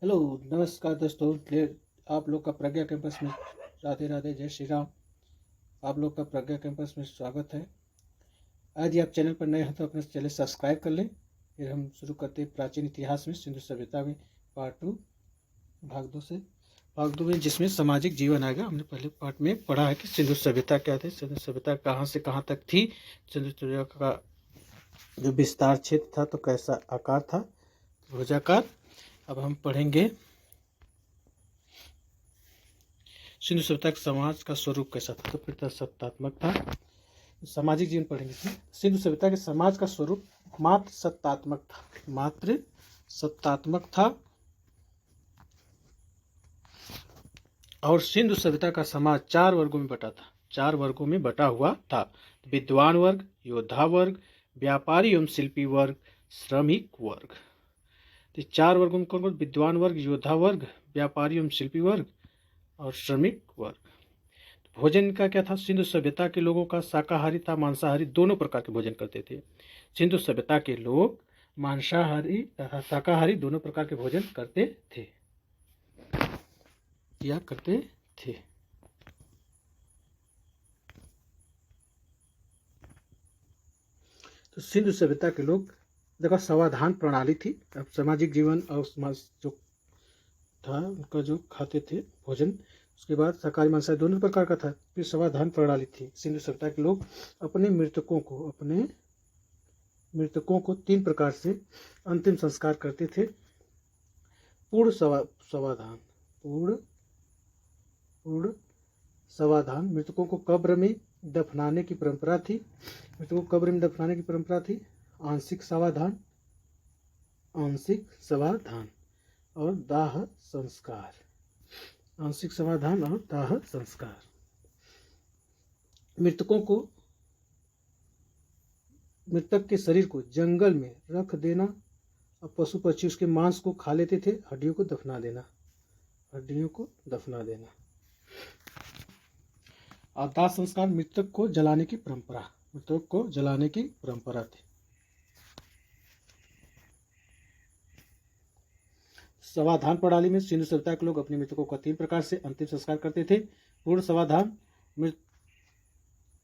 Hello, नमस्कार दोस्तों। आप लोग का प्रज्ञा कैंपस में राधे राधे, जय श्री राम। आप लोग का प्रज्ञा कैंपस में स्वागत है। आज आप चैनल पर नए हैं तो अपने चैनल सब्सक्राइब कर लें। फिर हम शुरू करते हैं प्राचीन इतिहास में सिंधु सभ्यता में पार्ट 2 भाग दो में, जिसमें सामाजिक जीवन आएगा। हमने पहले पार्ट में पढ़ा है कि सिंधु सभ्यता क्या थी, सिंधु सभ्यता कहाँ से कहाँ तक थी, सिंधु सभ्यता का जो विस्तार क्षेत्र था तो कैसा आकार था, भुजाकार। अब हम पढ़ेंगे सिंधु सभ्यता के समाज का स्वरूप कैसा था। तो फिर सत्तात्मक था। सामाजिक जीवन पढ़ेंगे। सिंधु सभ्यता के समाज का स्वरूप मात्र सत्तात्मक था और सिंधु सभ्यता का समाज 4 वर्गों में बटा था। 4 वर्गों में बटा हुआ था। विद्वान वर्ग, योद्धा वर्ग, व्यापारी एवं शिल्पी वर्ग, श्रमिक वर्ग। तो 4 वर्गों में कौन कौन? विद्वान वर्ग, योद्धा वर्ग, व्यापारी एवं शिल्पी वर्ग और श्रमिक वर्ग। भोजन का क्या था? सिंधु सभ्यता के लोगों का शाकाहारी था मांसाहारी दोनों प्रकार के भोजन करते थे। सिंधु सभ्यता के लोग मांसाहारी तथा शाकाहारी दोनों प्रकार के भोजन करते थे। तो सिंधु सभ्यता के लोग देखो समाधान प्रणाली थी। अब सामाजिक जीवन और समाज जो था उनका जो खाते थे भोजन, उसके बाद शाकाहारी मांसाहारी दोनों प्रकार का था। फिर समाधान प्रणाली थी। सिंधु सभ्यता के लोग अपने मृतकों को 3 प्रकार से अंतिम संस्कार करते थे। पूर्ण समाधान, मृतकों को कब्र में दफनाने की परंपरा थी। आंशिक समाधान और दाह संस्कार। मृतक के शरीर को जंगल में रख देना और पशु पक्षी उसके मांस को खा लेते थे। हड्डियों को दफना देना। और दाह संस्कार, मृतक को जलाने की परंपरा थी। समाधान प्रणाली में सिंधु सभ्यता के लोग अपने मृतकों का 3 प्रकार से अंतिम संस्कार करते थे। पूर्ण समाधान,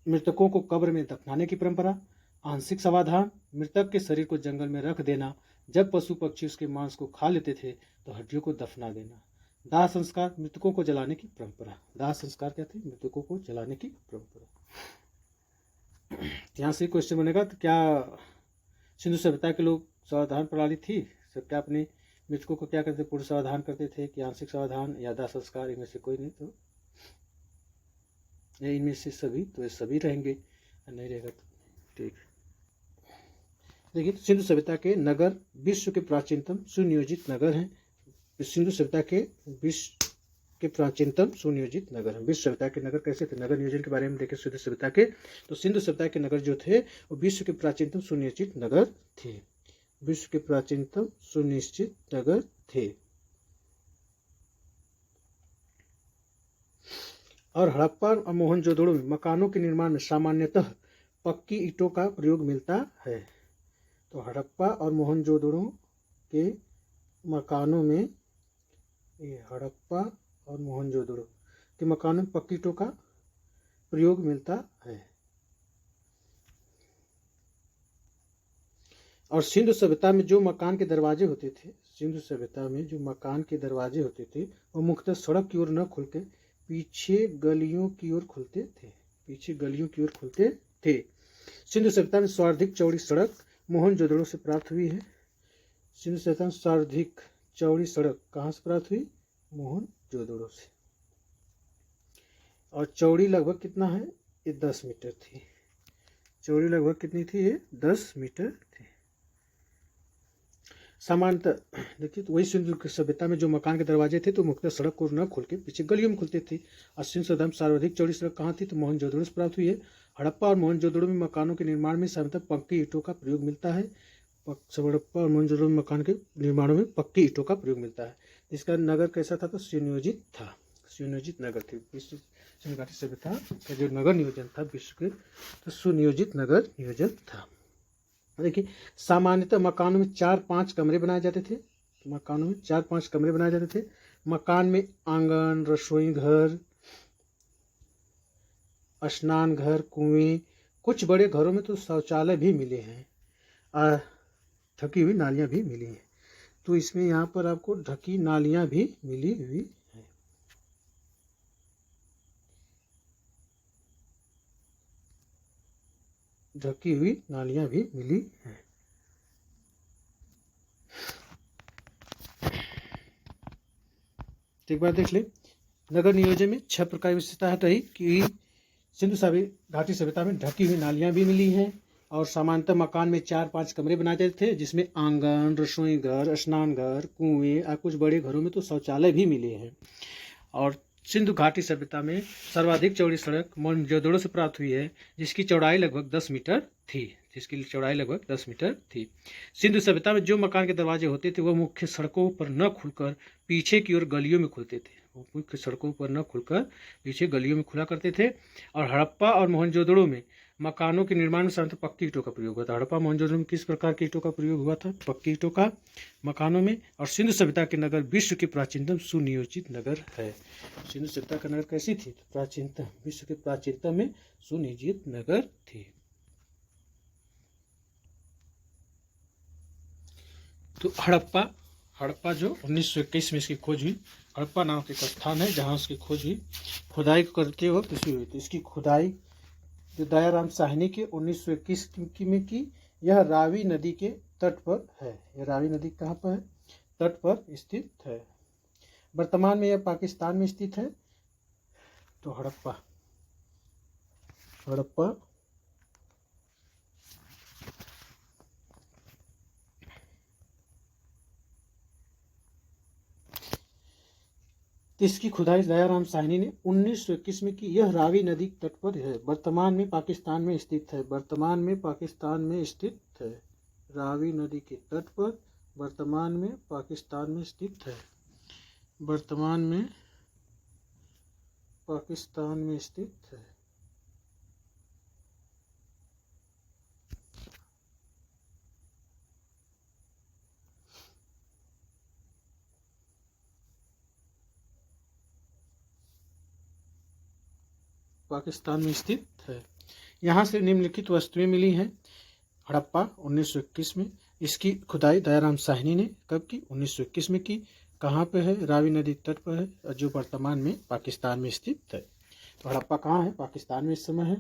मृतकों को कब्र में दफनाने की परंपरा। आंशिक समाधान, मृतक के शरीर को जंगल में रख देना, जब पशु पक्षी उसके मांस को खा लेते थे तो हड्डियों को दफना देना। दाह संस्कार, मृतकों को जलाने की परंपरा। दाह संस्कार क्या थी? मृतकों को जलाने की परंपरा। यहाँ से क्वेश्चन बनेगा, तो क्या सिंधु सभ्यता के लोग समाधान प्रणाली थी? सब क्या अपने मृतकों को क्या करते? पूर्ण समाधान करते थे कि आंशिक समाधान या दाह संस्कार? इनमें से कोई नहीं, तो इनमें से सभी, तो ये सभी रहेंगे। नहीं रहेगा तो ठीक। देखिए, सिंधु सभ्यता के नगर विश्व के प्राचीनतम सुनियोजित नगर हैं। सिंधु सभ्यता के विश्व के प्राचीनतम सुनियोजित नगर हैं। विश्व सभ्यता के नगर कैसे थे? नगर नियोजन के बारे में देखें सिंधु सभ्यता के। तो सिंधु सभ्यता के नगर जो थे वो विश्व के प्राचीनतम सुनियोजित नगर थे। और हड़प्पा और मोहनजोदड़ो में मकानों के निर्माण में सामान्यतः पक्की ईंटों का प्रयोग मिलता है। तो हड़प्पा और मोहनजोदड़ो के मकानों में पक्की ईंटों का प्रयोग मिलता है। और सिंधु सभ्यता में जो मकान के दरवाजे होते थे वो मुख्यतः सड़क की ओर न खुल के पीछे गलियों की ओर खुलते थे। सिंधु सभ्यता में सर्वाधिक चौड़ी सड़क मोहनजोदड़ो से प्राप्त हुई है। सिंधु सभ्यता में सर्वाधिक चौड़ी सड़क कहाँ से प्राप्त हुई? मोहनजोदड़ो से। और चौड़ी लगभग कितना है? ये 10 मीटर थी। चौड़ी लगभग कितनी थी? ये 10 मीटर थी। सामान्यतः देखिए, तो वही सिंधु सभ्यता में जो मकान के दरवाजे थे तो मुख्यतः सड़क को न खुल के पीछे गलियों में खुलते थे। और सिंधु सभ्यता में सर्वाधिक चौड़ी सड़क कहाँ थी? तो मोहनजोदड़ो से प्राप्त हुई है। हड़प्पा और मोहनजोदड़ो में मकानों के निर्माण में सामान्यतः पक्की ईंटों का प्रयोग मिलता है। हड़प्पा और मोहनजोदड़ो में मकान के निर्माणों में पक्की ईंटों का प्रयोग मिलता है। इसका नगर कैसा था? तो सुनियोजित नगर थी। विश्व सभ्यता का जो नगर नियोजन था विश्व के, तो सुनियोजित नगर नियोजन था। देखिए, सामान्यतः मकानों में 4-5 कमरे बनाए जाते थे। मकानों में 4-5 कमरे बनाए जाते थे। मकान में आंगन, रसोई घर, स्नान घर, कुएं, कुछ बड़े घरों में तो शौचालय भी मिले हैं। ढकी हुई नालियां भी मिली हैं। तो इसमें यहाँ पर आपको ढकी नालियां भी मिली हुई हैं। ढकी हुई नालियां भी मिली हैं। एक बार देख ले, नगर नियोजन में 6 प्रकार की विशेषता है रही कि सिंधु घाटी सभ्यता में ढकी हुई नालियां भी मिली हैं और सामान्यतः मकान में 4-5 कमरे बनाए जाते थे, जिसमें आंगन, रसोई घर, स्नान घर, कुएं और कुछ बड़े घरों में तो शौचालय भी मिले हैं। और सिंधु घाटी सभ्यता में सर्वाधिक चौड़ी सड़क मोहनजोदड़ो से प्राप्त हुई है, जिसकी चौड़ाई लगभग 10 मीटर थी। सिंधु सभ्यता में जो मकान के दरवाजे होते थे वह मुख्य सड़कों पर न खुलकर पीछे की ओर गलियों में खुलते थे। वो मुख्य सड़कों पर न खुलकर पीछे गलियों में खुला करते थे। और हड़प्पा और मोहनजोदड़ो में मकानों के निर्माण में साधारणतः पक्की ईंटों का प्रयोग हुआ था। हड़प्पा मोहनजोदड़ो में किस प्रकार की ईंटों का प्रयोग हुआ था? पक्की ईंटों का मकानों में। और सिंधु सभ्यता के नगर विश्व के प्राचीनतम सुनियोजित नगर है। सिंधु सभ्यता का नगर कैसी थी? तो प्राचीनतम, विश्व के प्राचीनतम में सुनियोजित नगर थी। तो हड़प्पा जो 1921 में इसकी खोज हुई। हड़प्पा नामक एक स्थान है जहाँ उसकी खोज हुई, खुदाई करते वक्त इसकी हुई थी। इसकी खुदाई जो दयाराम साहनी के 1921 में की, यह रावी नदी के तट पर है। यह रावी नदी कहाँ पर है? तट पर स्थित है। वर्तमान में यह पाकिस्तान में स्थित है। तो हड़प्पा इसकी खुदाई दयाराम साहनी ने 1921 में की। यह रावी नदी तट पर है। वर्तमान में पाकिस्तान में स्थित है। रावी नदी के तट पर वर्तमान में पाकिस्तान में स्थित है। यहाँ से निम्नलिखित वस्तुएं मिली हैं। हड़प्पा 1921 में, इसकी खुदाई दयाराम साहनी ने कब की? 1921 में की। कहाँ पे है? रावी नदी तट पर है, जो वर्तमान में पाकिस्तान में स्थित है। तो हड़प्पा कहाँ है? पाकिस्तान में इस समय है,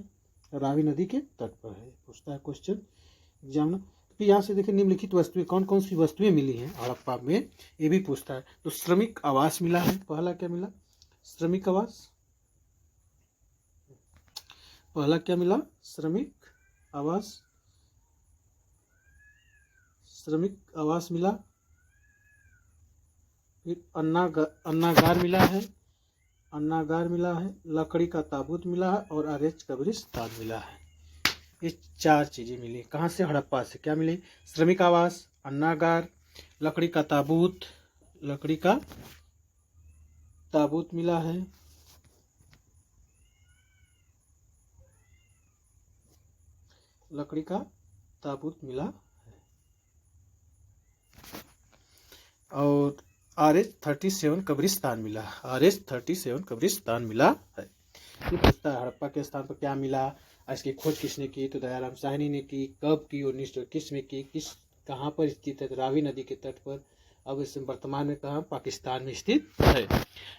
रावी नदी के तट पर है। पूछता है क्वेश्चन एग्जाम में। फिर यहाँ से देखिए निम्नलिखित वस्तुएं, कौन कौन सी वस्तुएं मिली हैं हड़प्पा में, ये भी पूछता है। तो श्रमिक आवास मिला है। पहला क्या मिला? श्रमिक आवास मिला। फिर अन्नागार मिला है। लकड़ी का ताबूत मिला है और आरेच कब्रिस्तान मिला है। ये 4 चीजें मिली। कहाँ से? हड़प्पा से। क्या मिली? श्रमिक आवास, अन्नागार, लकड़ी का ताबूत मिला है। और RH-37 कब्रिस्तान मिला है। ये पूछता है हड़प्पा के स्थान पर क्या मिला, इसकी खोज किसने की? तो दयाराम साहनी ने की। कब की? 1921 में की। कहाँ पर स्थित है? तो रावी नदी के तट पर। अब इस वर्तमान में कहाँ? पाकिस्तान में स्थित है।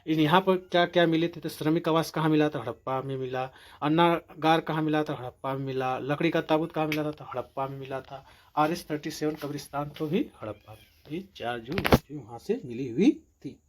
यहाँ पर क्या क्या मिले थे? तो श्रमिक आवास कहाँ मिला था? हड़प्पा में मिला। अन्नागार कहाँ मिला था? हड़प्पा में मिला। लकड़ी का ताबूत कहाँ मिला था? तो हड़प्पा में मिला था। RH-37 कब्रिस्तान तो भी हड़प्पा में। ये 4 जो वहाँ से मिली हुई थी।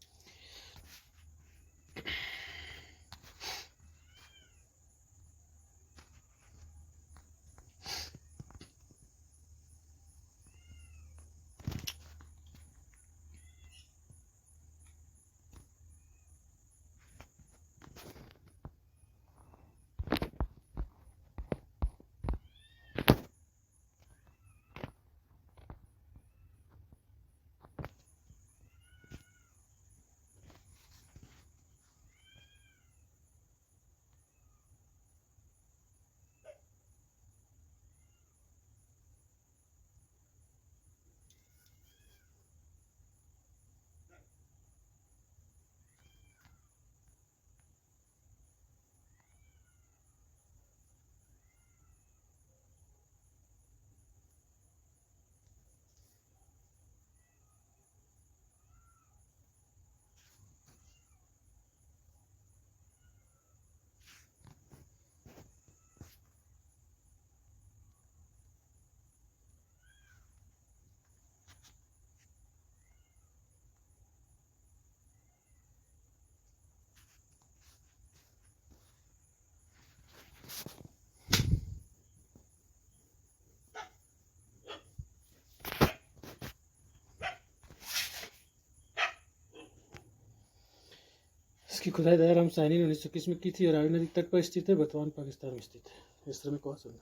इसकी खुदाई दयाराम साहनी ने 1921 में की थी और रावी नदी तट पर स्थित है, वर्तमान पाकिस्तान में स्थित है। इस श्रमिक को सुनना।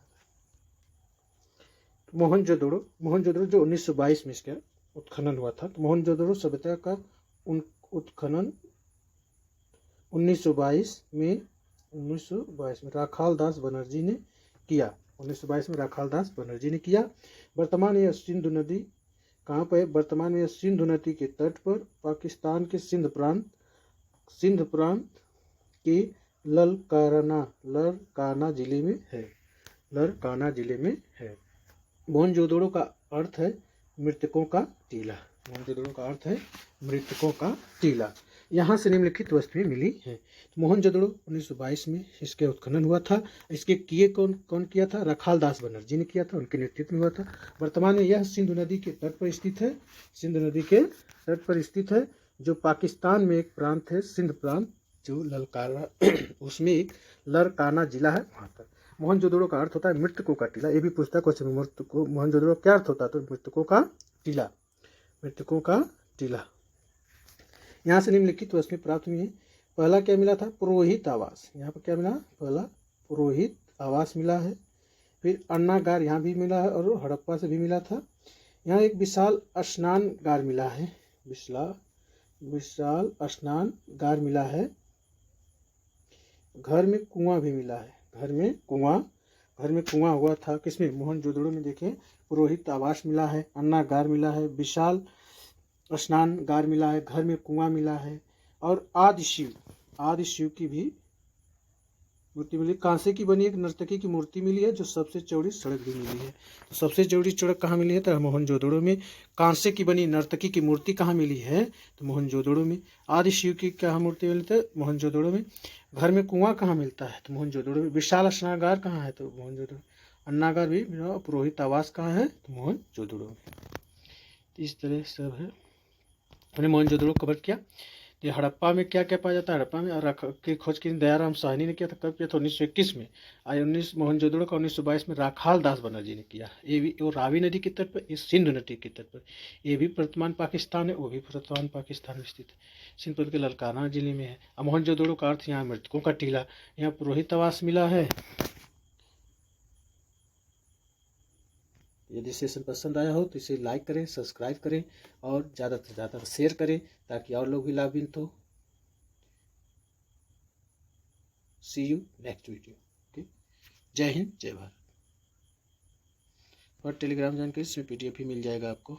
मोहनजोदड़ो जो 1922 में इसका उत्खनन हुआ था। तो मोहनजोदड़ो सभ्यता का उत्खनन 1922 में राखाल दास बनर्जी ने किया। 1922 में राखाल दास बनर्जी ने किया। वर्तमान यह सिंधु नदी कहाँ पर है? वर्तमान में यह सिंधु नदी के तट पर पाकिस्तान के सिंध प्रांत के लरकाना जिले में है। मोहनजोदड़ो का अर्थ है मृतकों का टीला। मोहनजोदड़ो का अर्थ है मृतकों का टीला। यहाँ से निम्नलिखित वस्तुएं मिली हैं। तो मोहनजोदड़ो 1922 में इसके उत्खनन हुआ था। इसके किए कौन किया था? राखाल दास बनर्जी ने किया था, उनके नेतृत्व में हुआ था। वर्तमान में यह सिंधु नदी के तट पर स्थित है। सिंधु नदी के तट पर स्थित है, जो पाकिस्तान में एक प्रांत है, सिंध प्रांत, जो ललकाना उसमें एक लरकाना जिला है, वहाँ पर। मोहनजोदड़ो का अर्थ होता है मृतकों का टीला। ये भी पूछता है क्वेश्चन में, मोहनजोदड़ो क्या अर्थ होता है? तो मृतकों का टीला, मृतकों का टीला। यहाँ से निम्नलिखित वस्तुएं प्राप्त हुई है। पहला क्या मिला था? पुरोहित आवास। यहाँ पर क्या मिला? पहला पुरोहित आवास मिला है। फिर अन्नागार यहाँ भी मिला है और हड़प्पा से भी मिला था। यहाँ एक विशाल स्नानगार मिला है, विशाल स्नानगार मिला है। घर में कुआं भी मिला है। घर में कुआं हुआ था किसमें? मोहनजोदड़ो में। देखें, पुरोहित आवास मिला है, अन्नागार मिला है, विशाल स्नानगार मिला है, घर में कुआं मिला है और आदि शिव की भी मूर्ति मिली। कांसे की बनी एक नर्तकी की मूर्ति मिली है, जो सबसे चौड़ी सड़क भी मिली है। तो सबसे चौड़ी सड़क कहाँ मिली है? तो मोहनजोदड़ो में। कांसे की बनी नर्तकी की मूर्ति कहाँ मिली है? तो मोहनजोदड़ो में। आदि शिव की क्या मूर्ति मिली है? मोहनजोदड़ो में। घर में कुआं कहाँ मिलता है? तो मोहनजोदड़ो में। विशाल स्नानगार कहाँ है? तो मोहनजोदड़ो। अन्नागार भी। पुरोहित आवास कहाँ है? तो मोहनजोदड़ो में। इस तरह सब है, हमने मोहनजोदड़ो कवर किया। तो हड़प्पा में क्या क्या पाया जाता है? हड़प्पा में की खोज की दयाराम साहनी ने किया था। कब किया था? 1921 में। मोहनजोदड़ो का 1922 में राखाल दास बनर्जी ने किया। ये भी वो रावी नदी के तट पर, इस सिंधु नदी के तट पर। ये भी वर्तमान पाकिस्तान है, वो भी वर्तमान पाकिस्तान में स्थित है। सिंध प्रांत के ललकाना जिले में है। अब मोहनजोदड़ो का अर्थ यहाँ मृतकों का टीला। यहाँ पुरोहित आवास मिला है। यदि सेशन पसंद आया हो तो इसे लाइक करें, सब्सक्राइब करें और ज़्यादा से ज़्यादा शेयर करें, ताकि और लोग भी लाभान्वित हो। सी यू नेक्स्ट वीडियो। ओके, जय हिंद, जय भारत। और टेलीग्राम ज्वाइन करें, इसमें PDF भी मिल जाएगा आपको।